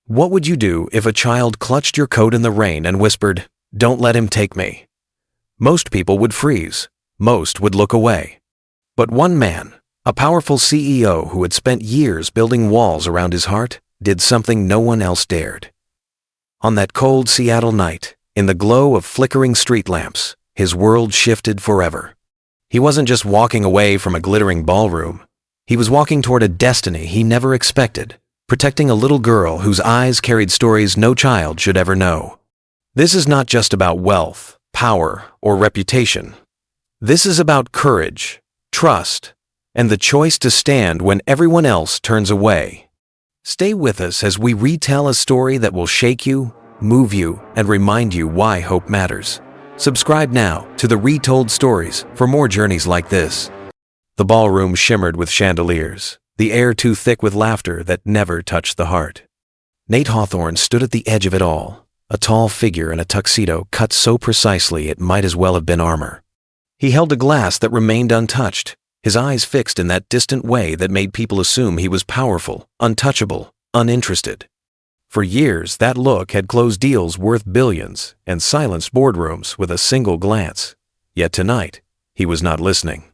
What would you do if a child clutched your coat in the rain and whispered, "Don't let him take me"? Most people would freeze. Most would look away. But one man, a powerful CEO who had spent years building walls around his heart, did something no one else dared. On that cold Seattle night, in the glow of flickering street lamps, his world shifted forever. He wasn't just walking away from a glittering ballroom. He was walking toward a destiny he never expected, protecting a little girl whose eyes carried stories no child should ever know. This is not just about wealth, power, or reputation. This is about courage, trust, and the choice to stand when everyone else turns away. Stay with us as we retell a story that will shake you, move you, and remind you why hope matters. Subscribe now to the Retold Stories for more journeys like this. The ballroom shimmered with chandeliers, the air too thick with laughter that never touched the heart. Nate Hawthorne stood at the edge of it all, a tall figure in a tuxedo cut so precisely it might as well have been armor. He held a glass that remained untouched, his eyes fixed in that distant way that made people assume he was powerful, untouchable, uninterested. For years, that look had closed deals worth billions and silenced boardrooms with a single glance. Yet tonight, he was not listening.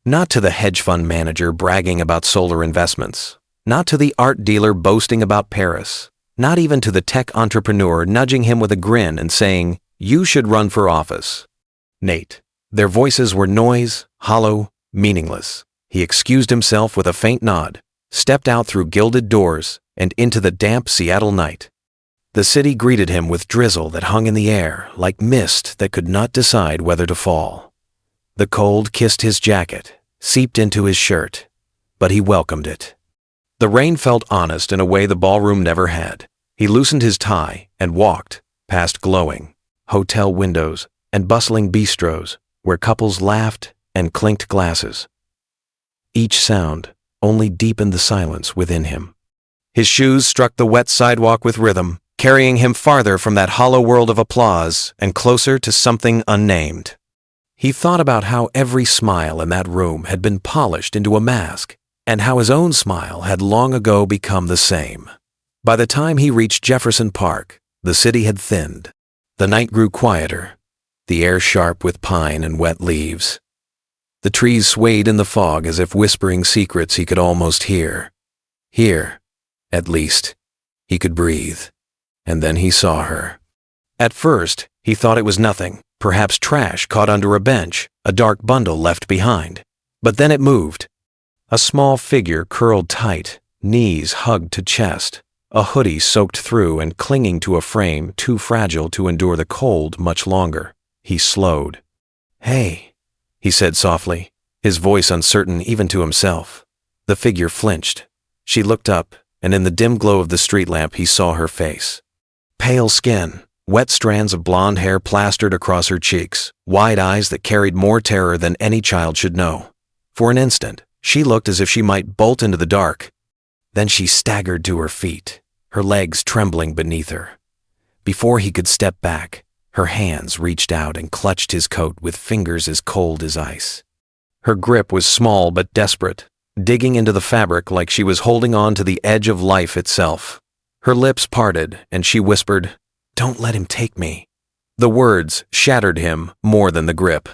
Not to the hedge fund manager bragging about solar investments, not to the art dealer boasting about Paris, not even to the tech entrepreneur nudging him with a grin and saying, "You should run for office." Nate. Their voices were noise, hollow, meaningless. He excused himself with a faint nod, stepped out through gilded doors, and into the damp Seattle night. The city greeted him with drizzle that hung in the air like mist that could not decide whether to fall. The cold kissed his jacket, seeped into his shirt, but he welcomed it. The rain felt honest in a way the ballroom never had. He loosened his tie and walked past glowing hotel windows and bustling bistros where couples laughed and clinked glasses. Each sound only deepened the silence within him. His shoes struck the wet sidewalk with rhythm, carrying him farther from that hollow world of applause and closer to something unnamed. He thought about how every smile in that room had been polished into a mask, and how his own smile had long ago become the same. By the time he reached Jefferson Park, the city had thinned. The night grew quieter, the air sharp with pine and wet leaves. The trees swayed in the fog as if whispering secrets he could almost hear. Here, at least, he could breathe. And then he saw her. At first, he thought it was nothing, perhaps trash caught under a bench, a dark bundle left behind. But then it moved. A small figure curled tight, knees hugged to chest, a hoodie soaked through and clinging to a frame too fragile to endure the cold much longer. He slowed. "Hey," he said softly, his voice uncertain even to himself. The figure flinched. She looked up, and in the dim glow of the street lamp he saw her face. Pale skin, wet strands of blonde hair plastered across her cheeks, wide eyes that carried more terror than any child should know. For an instant, she looked as if she might bolt into the dark. Then she staggered to her feet, her legs trembling beneath her. Before he could step back, her hands reached out and clutched his coat with fingers as cold as ice. Her grip was small but desperate, digging into the fabric like she was holding on to the edge of life itself. Her lips parted, and she whispered, "Don't let him take me." The words shattered him more than the grip.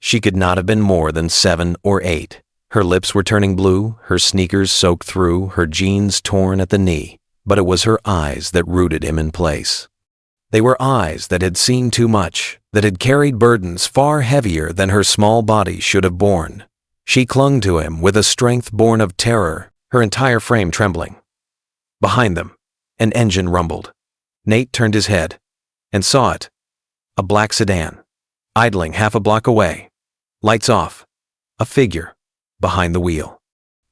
She could not have been more than 7 or 8. Her lips were turning blue, her sneakers soaked through, her jeans torn at the knee, but it was her eyes that rooted him in place. They were eyes that had seen too much, that had carried burdens far heavier than her small body should have borne. She clung to him with a strength born of terror, her entire frame trembling. Behind them, an engine rumbled. Nate turned his head and saw it. A black sedan, idling half a block away. Lights off. A figure behind the wheel.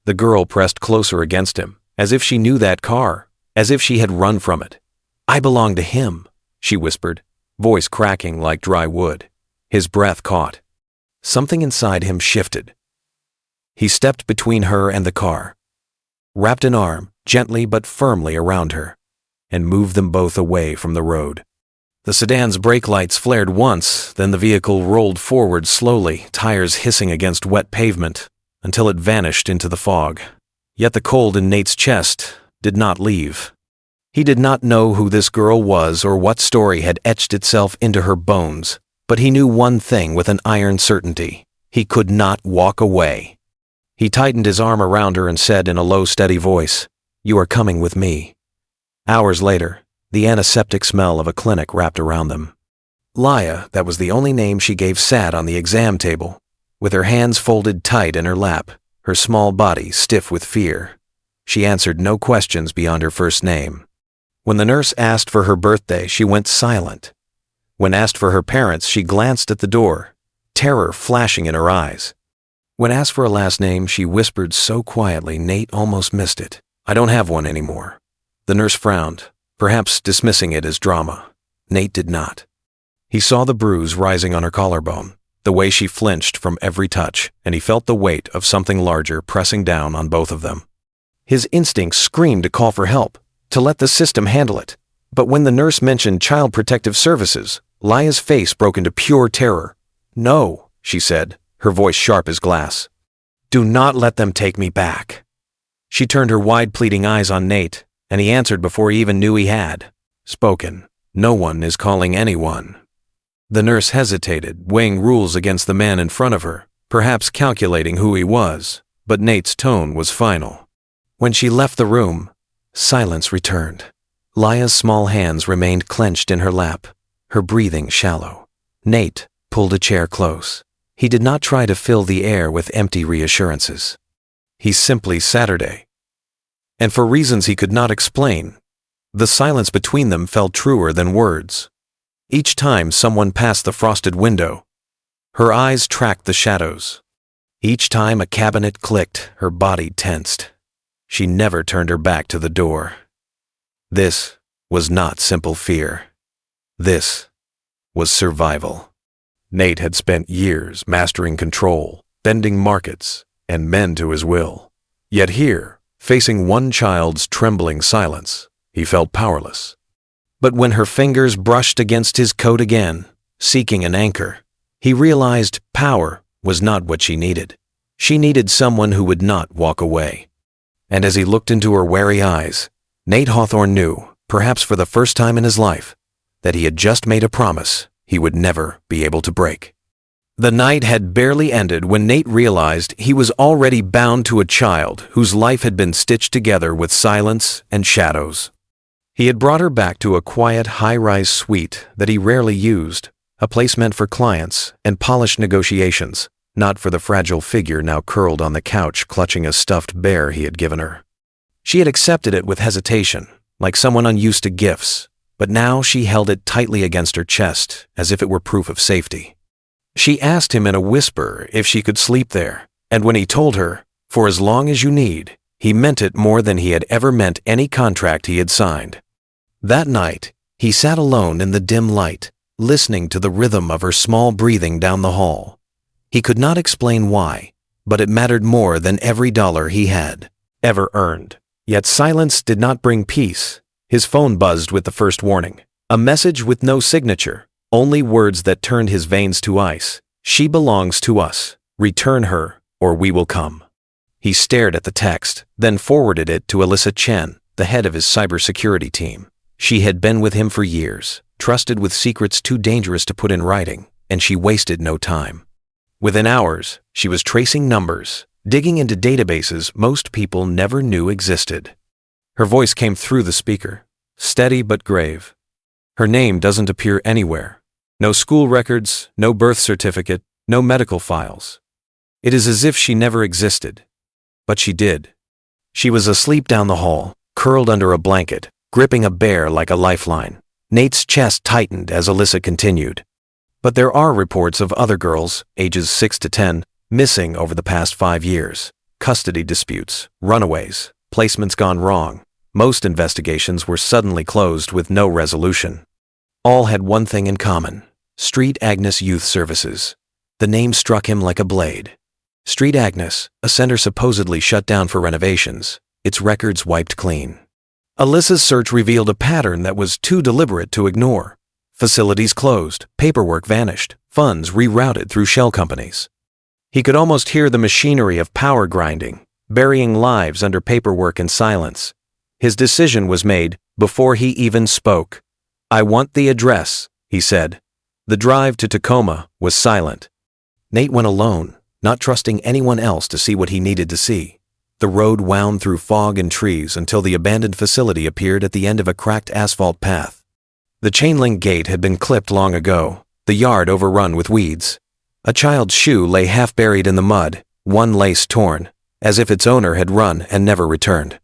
The girl pressed closer against him, as if she knew that car, as if she had run from it. "I belong to him," she whispered, voice cracking like dry wood. His breath caught. Something inside him shifted. He stepped between her and the car, wrapped an arm gently but firmly around her, and moved them both away from the road. The sedan's brake lights flared once, then the vehicle rolled forward slowly, tires hissing against wet pavement, until it vanished into the fog. Yet the cold in Nate's chest did not leave. He did not know who this girl was or what story had etched itself into her bones, but he knew one thing with an iron certainty. He could not walk away. He tightened his arm around her and said in a low, steady voice, "You are coming with me." Hours later, the antiseptic smell of a clinic wrapped around them. Laya, that was the only name she gave, sat on the exam table, with her hands folded tight in her lap, her small body stiff with fear. She answered no questions beyond her first name. When the nurse asked for her birthday, she went silent. When asked for her parents, she glanced at the door, terror flashing in her eyes. When asked for a last name, she whispered so quietly Nate almost missed it. "I don't have one anymore." The nurse frowned, perhaps dismissing it as drama. Nate did not. He saw the bruise rising on her collarbone, the way she flinched from every touch, and he felt the weight of something larger pressing down on both of them. His instincts screamed to call for help, to let the system handle it. But when the nurse mentioned Child Protective Services, Laya's face broke into pure terror. "No," she said, her voice sharp as glass. "Do not let them take me back." She turned her wide, pleading eyes on Nate, and he answered before he even knew he had spoken. "No one is calling anyone." The nurse hesitated, weighing rules against the man in front of her, perhaps calculating who he was, but Nate's tone was final. When she left the room, silence returned. Laya's small hands remained clenched in her lap, her breathing shallow. Nate pulled a chair close. He did not try to fill the air with empty reassurances. He simply Saturday. And for reasons he could not explain, the silence between them felt truer than words. Each time someone passed the frosted window, her eyes tracked the shadows. Each time a cabinet clicked, her body tensed. She never turned her back to the door. This was not simple fear. This was survival. Nate had spent years mastering control, bending markets, and men to his will. Yet here, facing one child's trembling silence, he felt powerless. But when her fingers brushed against his coat again, seeking an anchor, he realized power was not what she needed. She needed someone who would not walk away. And as he looked into her wary eyes, Nate Hawthorne knew, perhaps for the first time in his life, that he had just made a promise he would never be able to break. The night had barely ended when Nate realized he was already bound to a child whose life had been stitched together with silence and shadows. He had brought her back to a quiet, high-rise suite that he rarely used, a place meant for clients and polished negotiations, not for the fragile figure now curled on the couch clutching a stuffed bear he had given her. She had accepted it with hesitation, like someone unused to gifts, but now she held it tightly against her chest as if it were proof of safety. She asked him in a whisper if she could sleep there, and when he told her, "For as long as you need," he meant it more than he had ever meant any contract he had signed. That night, he sat alone in the dim light, listening to the rhythm of her small breathing down the hall. He could not explain why, but it mattered more than every dollar he had ever earned. Yet silence did not bring peace. His phone buzzed with the first warning. A message with no signature, only words that turned his veins to ice. "She belongs to us. Return her, or we will come." He stared at the text, then forwarded it to Alyssa Chen, the head of his cybersecurity team. She had been with him for years, trusted with secrets too dangerous to put in writing, and she wasted no time. Within hours, she was tracing numbers, digging into databases most people never knew existed. Her voice came through the speaker, steady but grave. "Her name doesn't appear anywhere. No school records, no birth certificate, no medical files. It is as if she never existed. But she did. She was asleep down the hall, curled under a blanket, gripping a bear like a lifeline." Nate's chest tightened as Alyssa continued. "But there are reports of other girls, ages 6 to 10, missing over the past 5 years. Custody disputes, runaways, placements gone wrong. Most investigations were suddenly closed with no resolution. All had one thing in common: Street Agnes Youth Services. The name struck him like a blade. Street Agnes, a center supposedly shut down for renovations, its records wiped clean. Alyssa's search revealed a pattern that was too deliberate to ignore. Facilities closed, paperwork vanished, funds rerouted through shell companies. He could almost hear the machinery of power grinding, burying lives under paperwork and silence. His decision was made, Before he even spoke, "I want the address," he said. The drive to Tacoma was silent. Nate went alone, not trusting anyone else to see what he needed to see. The road wound through fog and trees until the abandoned facility appeared at the end of a cracked asphalt path. The chain-link gate had been clipped long ago, the yard overrun with weeds. A child's shoe lay half buried in the mud, one lace torn, as if its owner had run and never returned.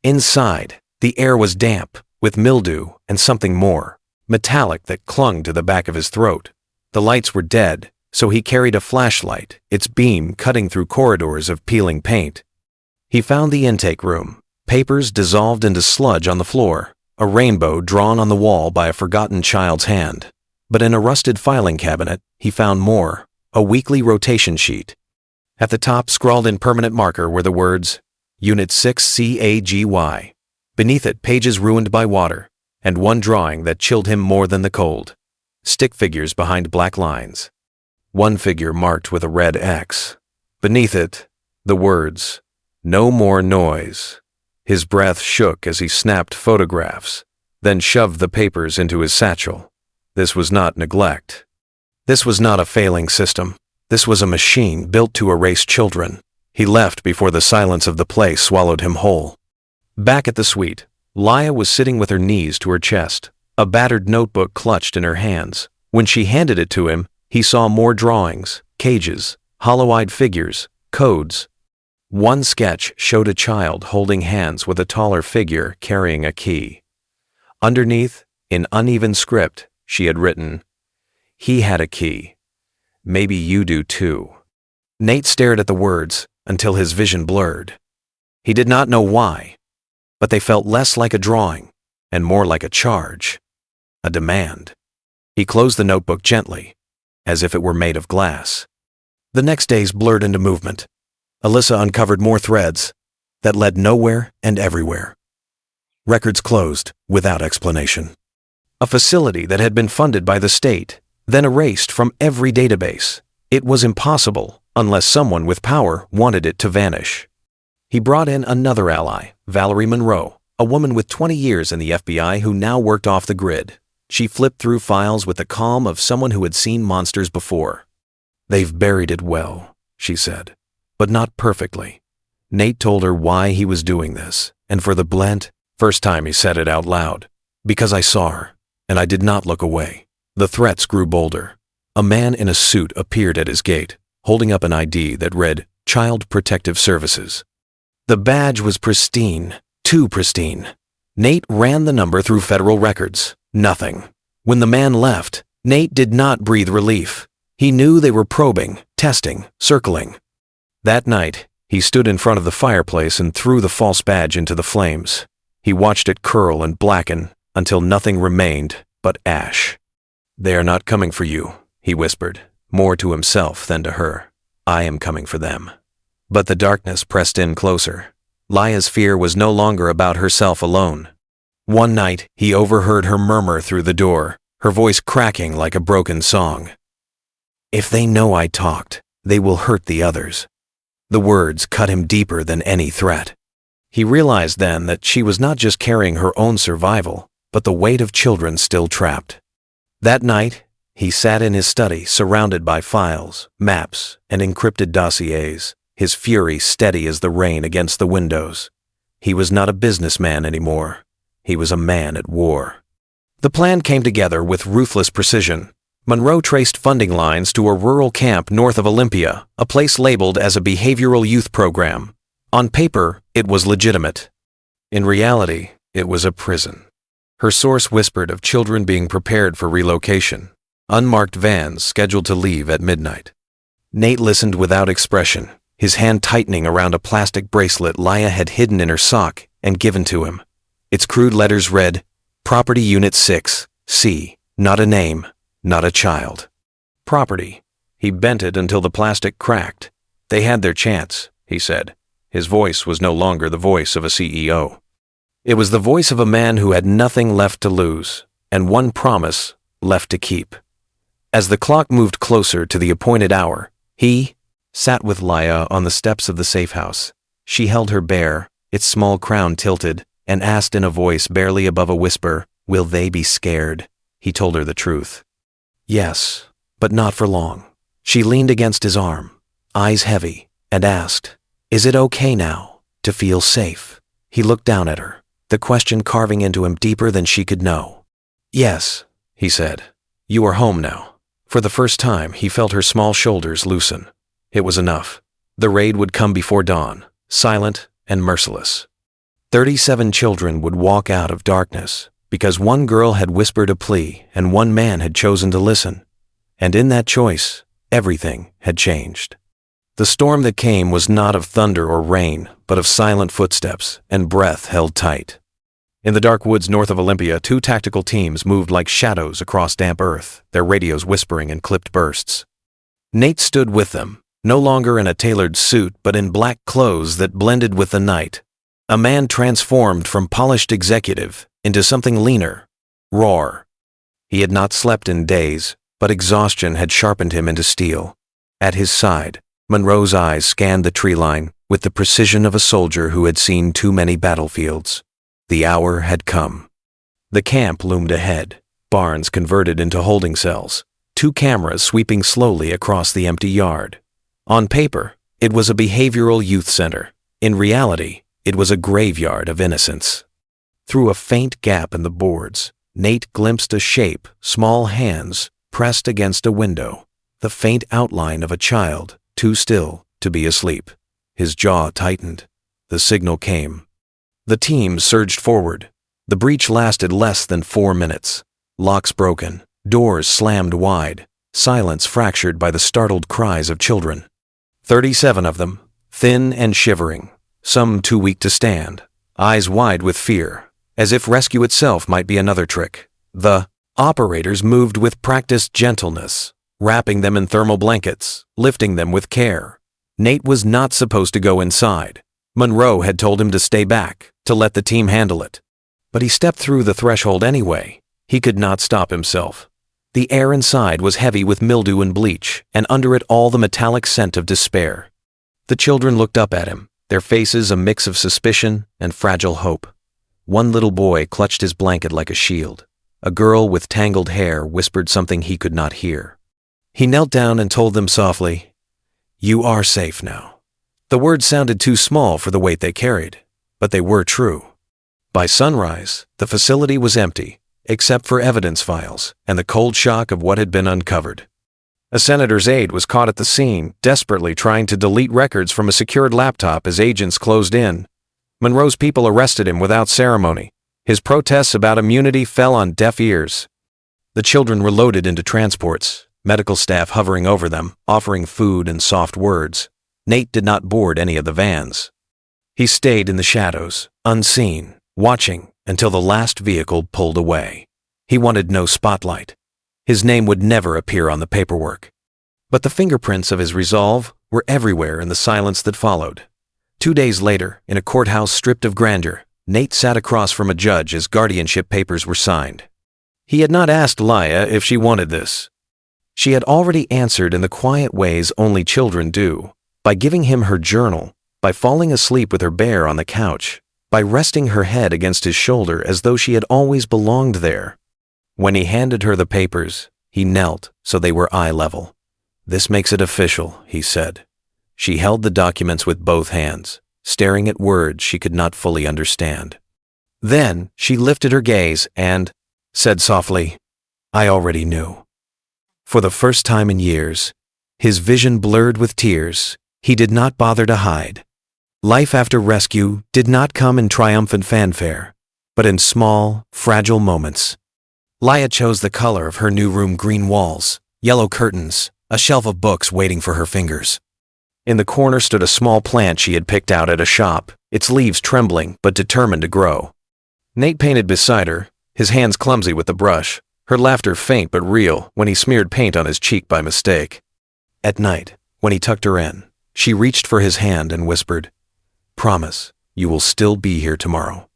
Inside, the air was damp, with mildew and something more, metallic, that clung to the back of his throat. The lights were dead, so he carried a flashlight, its beam cutting through corridors of peeling paint. He found the intake room, papers dissolved into sludge on the floor, a rainbow drawn on the wall by a forgotten child's hand. But in a rusted filing cabinet, he found more, a weekly rotation sheet. At the top, scrawled in permanent marker, were the words, Unit 6 CAGY. Beneath it, pages ruined by water, and one drawing that chilled him more than the cold. Stick figures behind black lines. One figure marked with a red X. Beneath it, the words, "No more noise." His breath shook as he snapped photographs, then shoved the papers into his satchel. This was not neglect. This was not a failing system. This was a machine built to erase children. He left before the silence of the place swallowed him whole. Back at the suite, Laya was sitting with her knees to her chest, a battered notebook clutched in her hands. When she handed it to him, he saw more drawings, cages, hollow-eyed figures, codes. One sketch showed a child holding hands with a taller figure carrying a key. Underneath, in uneven script, she had written, "He had a key. Maybe you do too." Nate stared at the words until his vision blurred. He did not know why, but they felt less like a drawing and more like a charge, a demand. He closed the notebook gently, as if it were made of glass. The next days blurred into movement. Alyssa uncovered more threads that led nowhere and everywhere. Records closed without explanation. A facility that had been funded by the state, then erased from every database. It was impossible unless someone with power wanted it to vanish. He brought in another ally, Valerie Monroe, a woman with 20 years in the FBI who now worked off the grid. She flipped through files with the calm of someone who had seen monsters before. "They've buried it well," she said, "but not perfectly." Nate told her why he was doing this, and for the first time he said it out loud, "Because I saw her, and I did not look away." The threats grew bolder. A man in a suit appeared at his gate, holding up an ID that read, Child Protective Services. The badge was pristine, too pristine. Nate ran the number through federal records. Nothing. When the man left, Nate did not breathe relief. He knew they were probing, testing, circling. That night, he stood in front of the fireplace and threw the false badge into the flames. He watched it curl and blacken until nothing remained but ash. "They are not coming for you," he whispered, more to himself than to her. "I am coming for them." But the darkness pressed in closer. Laya's fear was no longer about herself alone. One night, he overheard her murmur through the door, her voice cracking like a broken song. "If they know I talked, they will hurt the others." The words cut him deeper than any threat. He realized then that she was not just carrying her own survival, but the weight of children still trapped. That night, he sat in his study surrounded by files, maps, and encrypted dossiers, his fury steady as the rain against the windows. He was not a businessman anymore. He was a man at war. The plan came together with ruthless precision. Monroe traced funding lines to a rural camp north of Olympia, a place labeled as a behavioral youth program. On paper, it was legitimate. In reality, it was a prison. Her source whispered of children being prepared for relocation, unmarked vans scheduled to leave at midnight. Nate listened without expression, his hand tightening around a plastic bracelet Laya had hidden in her sock and given to him. Its crude letters read, Property Unit 6, C, not a name, not a child. Property. He bent it until the plastic cracked. They had their chance, he said. His voice was no longer the voice of a CEO. It was the voice of a man who had nothing left to lose, and one promise left to keep. As the clock moved closer to the appointed hour, he sat with Laya on the steps of the safe house. She held her bear, its small crown tilted, and asked in a voice barely above a whisper, "Will they be scared?" He told her the truth. Yes, but not for long. She leaned against his arm, eyes heavy, and asked, "Is it okay now to feel safe?" He looked down at her, the question carving into him deeper than she could know. "Yes," he said. "You are home now." For the first time, he felt her small shoulders loosen. It was enough. The raid would come before dawn, silent and merciless. 37 children would walk out of darkness, because one girl had whispered a plea and one man had chosen to listen. And in that choice, everything had changed. The storm that came was not of thunder or rain, but of silent footsteps and breath held tight. In the dark woods north of Olympia, 2 tactical teams moved like shadows across damp earth, their radios whispering in clipped bursts. Nate stood with them, no longer in a tailored suit but in black clothes that blended with the night. A man transformed from polished executive into something leaner, raw. He had not slept in days, but exhaustion had sharpened him into steel. At his side, Monroe's eyes scanned the tree line with the precision of a soldier who had seen too many battlefields. The hour had come. The camp loomed ahead, barns converted into holding cells, 2 cameras sweeping slowly across the empty yard. On paper, it was a behavioral youth center. In reality, it was a graveyard of innocence. Through a faint gap in the boards, Nate glimpsed a shape, small hands, pressed against a window, the faint outline of a child, too still to be asleep. His jaw tightened. The signal came. The team surged forward. The breach lasted less than 4 minutes. Locks broken, doors slammed wide, silence fractured by the startled cries of children. 37 of them, thin and shivering, some too weak to stand, eyes wide with fear, as if rescue itself might be another trick. The operators moved with practiced gentleness, wrapping them in thermal blankets, lifting them with care. Nate was not supposed to go inside. Monroe had told him to stay back, to let the team handle it. But he stepped through the threshold anyway. He could not stop himself. The air inside was heavy with mildew and bleach, and under it all the metallic scent of despair. The children looked up at him, their faces a mix of suspicion and fragile hope. One little boy clutched his blanket like a shield. A girl with tangled hair whispered something he could not hear. He knelt down and told them softly, "You are safe now." The words sounded too small for the weight they carried, but they were true. By sunrise, the facility was empty, except for evidence files and the cold shock of what had been uncovered. A senator's aide was caught at the scene, desperately trying to delete records from a secured laptop as agents closed in. Monroe's people arrested him without ceremony. His protests about immunity fell on deaf ears. The children were loaded into transports, medical staff hovering over them, offering food and soft words. Nate did not board any of the vans. He stayed in the shadows, unseen, watching until the last vehicle pulled away. He wanted no spotlight. His name would never appear on the paperwork. But the fingerprints of his resolve were everywhere in the silence that followed. 2 days later, in a courthouse stripped of grandeur, Nate sat across from a judge as guardianship papers were signed. He had not asked Laya if she wanted this. She had already answered in the quiet ways only children do, by giving him her journal, by falling asleep with her bear on the couch, by resting her head against his shoulder as though she had always belonged there. When he handed her the papers, he knelt so they were eye level. "This makes it official," he said. She held the documents with both hands, staring at words she could not fully understand. Then she lifted her gaze and said softly, "I already knew." For the first time in years, his vision blurred with tears, he did not bother to hide. Life after rescue did not come in triumphant fanfare, but in small, fragile moments. Laya chose the color of her new room: green walls, yellow curtains, a shelf of books waiting for her fingers. In the corner stood a small plant she had picked out at a shop, its leaves trembling but determined to grow. Nate painted beside her, his hands clumsy with the brush, her laughter faint but real when he smeared paint on his cheek by mistake. At night, when he tucked her in, she reached for his hand and whispered, "Promise, you will still be here tomorrow."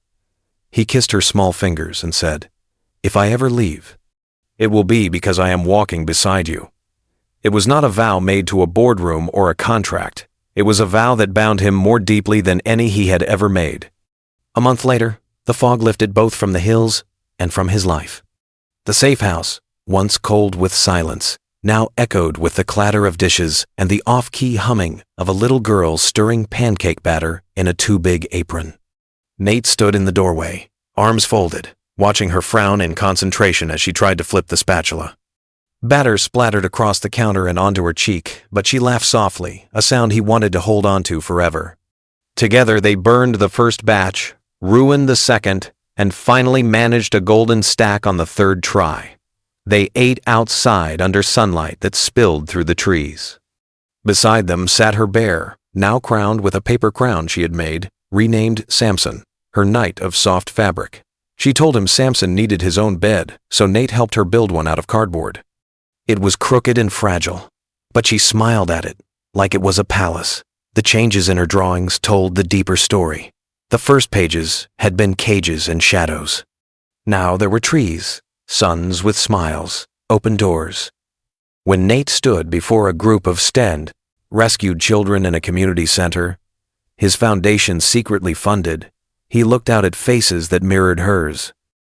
He kissed her small fingers and said, "If I ever leave, it will be because I am walking beside you." It was not a vow made to a boardroom or a contract. It was a vow that bound him more deeply than any he had ever made. A month later, The fog lifted both from the hills and from his life. The safe house, once cold with silence, now echoed with the clatter of dishes and the off-key humming of a little girl stirring pancake batter in a too-big apron. Nate stood in the doorway, arms folded, watching her frown in concentration as she tried to flip the spatula. Batter splattered across the counter and onto her cheek, but she laughed softly, a sound he wanted to hold on to forever. Together they burned the first batch, ruined the second, and finally managed a golden stack on the third try. They ate outside under sunlight that spilled through the trees. Beside them sat her bear, now crowned with a paper crown she had made, renamed Samson, her knight of soft fabric. She told him Samson needed his own bed, so Nate helped her build one out of cardboard. It was crooked and fragile, but she smiled at it like it was a palace. The changes in her drawings told the deeper story. The first pages had been cages and shadows. Now there were trees, suns with smiles, open doors. When Nate stood before a group of STEND, rescued children in a community center, his foundation secretly funded, he looked out at faces that mirrored hers.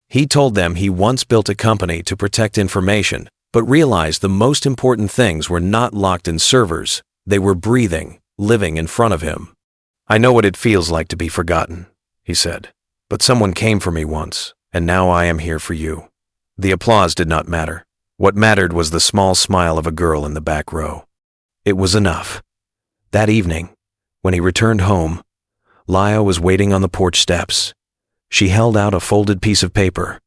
He told them he once built a company to protect information, but realized the most important things were not locked in servers, they were breathing, living in front of him. "I know what it feels like to be forgotten," he said, "but someone came for me once, and now I am here for you." The applause did not matter. What mattered was the small smile of a girl in the back row. It was enough. That evening, when he returned home, Laya was waiting on the porch steps. She held out a folded piece of paper.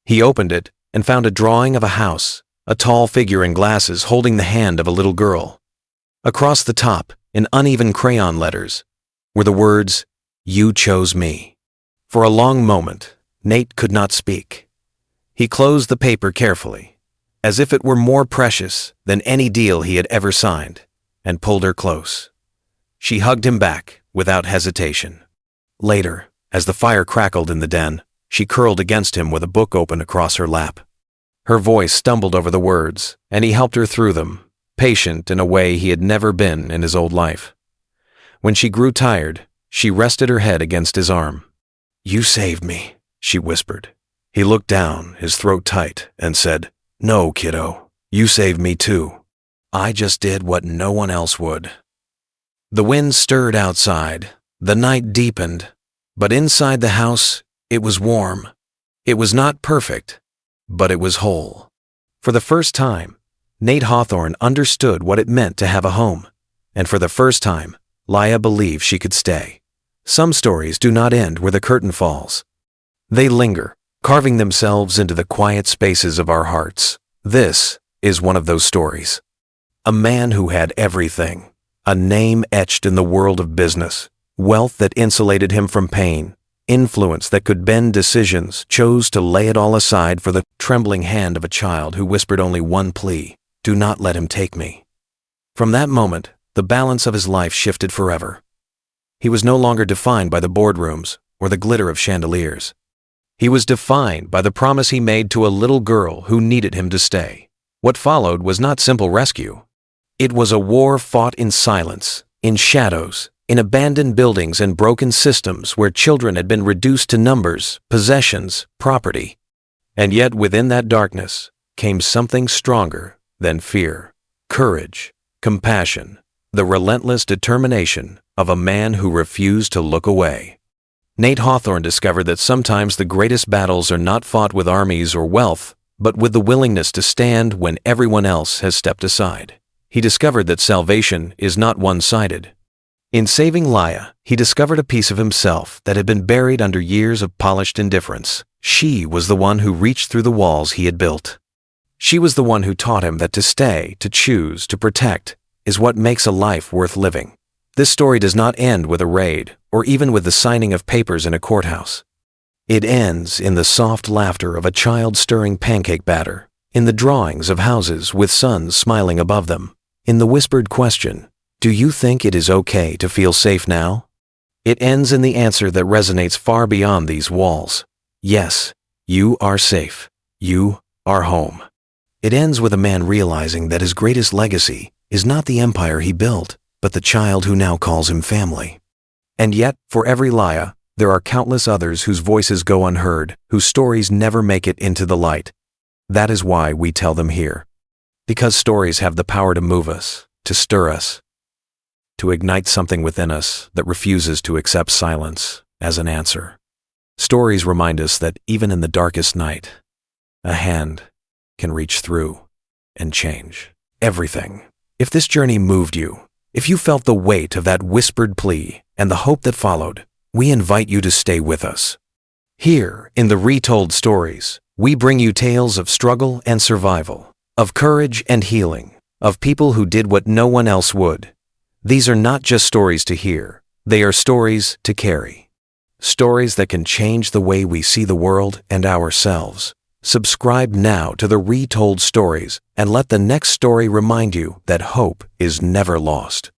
He opened it and found a drawing of a house, a tall figure in glasses holding the hand of a little girl. Across the top, in uneven crayon letters, were the words, "You chose me." For a long moment, Nate could not speak. He closed the paper carefully, as if it were more precious than any deal he had ever signed, and pulled her close. She hugged him back without hesitation. Later, as the fire crackled in the den, she curled against him with a book open across her lap. Her voice stumbled over the words, and he helped her through them, patient in a way he had never been in his old life. When she grew tired, she rested her head against his arm. "You saved me," she whispered. He looked down, his throat tight, and said, "No, kiddo, you saved me too. I just did what no one else would." The wind stirred outside, the night deepened, but inside the house, it was warm. It was not perfect, but it was whole. For the first time, Nate Hawthorne understood what it meant to have a home, and for the first time, Laya believed she could stay. Some stories do not end where the curtain falls. They linger, carving themselves into the quiet spaces of our hearts. This is one of those stories. A man who had everything, a name etched in the world of business, wealth that insulated him from pain, influence that could bend decisions, chose to lay it all aside for the trembling hand of a child who whispered only one plea: "Do not let him take me." From that moment, the balance of his life shifted forever. He was no longer defined by the boardrooms or the glitter of chandeliers. He was defined by the promise he made to a little girl who needed him to stay. What followed was not simple rescue. It was a war fought in silence, in shadows, in abandoned buildings and broken systems where children had been reduced to numbers, possessions, property. And yet within that darkness came something stronger than fear, courage, compassion, the relentless determination of a man who refused to look away. Nate Hawthorne discovered that sometimes the greatest battles are not fought with armies or wealth, but with the willingness to stand when everyone else has stepped aside. He discovered that salvation is not one-sided. In saving Laya, he discovered a piece of himself that had been buried under years of polished indifference. She was the one who reached through the walls he had built. She was the one who taught him that to stay, to choose, to protect, is what makes a life worth living. This story does not end with a raid, or even with the signing of papers in a courthouse. It ends in the soft laughter of a child stirring pancake batter, in the drawings of houses with suns smiling above them, in the whispered question, "Do you think it is okay to feel safe now?" It ends in the answer that resonates far beyond these walls. Yes, you are safe. You are home. It ends with a man realizing that his greatest legacy is not the empire he built, but the child who now calls him family. And yet, for every Laya, There are countless others whose voices go unheard, whose stories never make it into the light. That is why we tell them here. Because stories have the power to move us, to stir us, to ignite something within us that refuses to accept silence as an answer. Stories remind us that even in the darkest night, a hand can reach through and change everything. If this journey moved you, if you felt the weight of that whispered plea and the hope that followed, we invite you to stay with us. Here, in the Retold Stories, we bring you tales of struggle and survival, of courage and healing, of people who did what no one else would. These are not just stories to hear, they are stories to carry. Stories that can change the way we see the world and ourselves. Subscribe now to the Retold Stories and let the next story remind you that hope is never lost.